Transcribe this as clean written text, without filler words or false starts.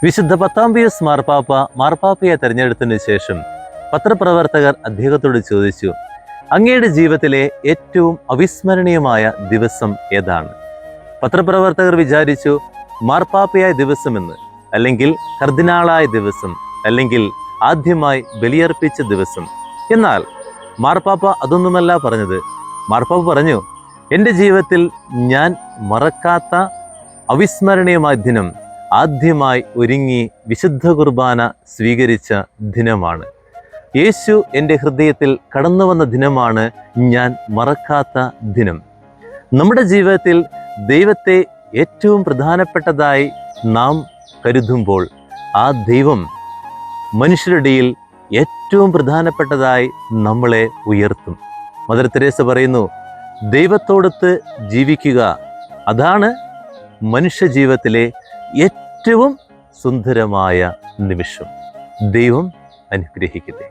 വിശുദ്ധ 10-ാം പിയൂസ് മാർപ്പാപ്പയെ തെരഞ്ഞെടുത്തതിനു ശേഷം പത്രപ്രവർത്തകർ അദ്ദേഹത്തോട് ചോദിച്ചു, അങ്ങയുടെ ജീവിതത്തിലെ ഏറ്റവും അവിസ്മരണീയമായ ദിവസം ഏതാണ്? പത്രപ്രവർത്തകർ വിചാരിച്ചു മാർപ്പാപ്പയായ ദിവസമെന്ന്, അല്ലെങ്കിൽ കർദിനാളായ ദിവസം, അല്ലെങ്കിൽ ആദ്യമായി ബലിയർപ്പിച്ച ദിവസം. എന്നാൽ മാർപ്പാപ്പ അതൊന്നുമല്ല പറഞ്ഞത്. മാർപ്പാപ്പ പറഞ്ഞു, എൻ്റെ ജീവിതത്തിൽ ഞാൻ മറക്കാത്ത അവിസ്മരണീയമായ ദിനം ആദ്യമായി ഒരുങ്ങി വിശുദ്ധ കുർബാന സ്വീകരിച്ച ദിനമാണ്. യേശു എൻ്റെ ഹൃദയത്തിൽ കടന്നു വന്ന ദിനമാണ് ഞാൻ മറക്കാത്ത ദിനം. നമ്മുടെ ജീവിതത്തിൽ ദൈവത്തെ ഏറ്റവും പ്രധാനപ്പെട്ടതായി നാം കരുതുമ്പോൾ ആ ദൈവം മനുഷ്യരുടെയിൽ ഏറ്റവും പ്രധാനപ്പെട്ടതായി നമ്മളെ ഉയർത്തും. മദർ തെരേസ പറയുന്നു, ദൈവത്തോടൊത്ത് ജീവിക്കുക, അതാണ് മനുഷ്യ ജീവിതത്തിലെ ഏറ്റവും സുന്ദരമായ നിമിഷം. ദൈവം അനുഗ്രഹിക്കട്ടെ.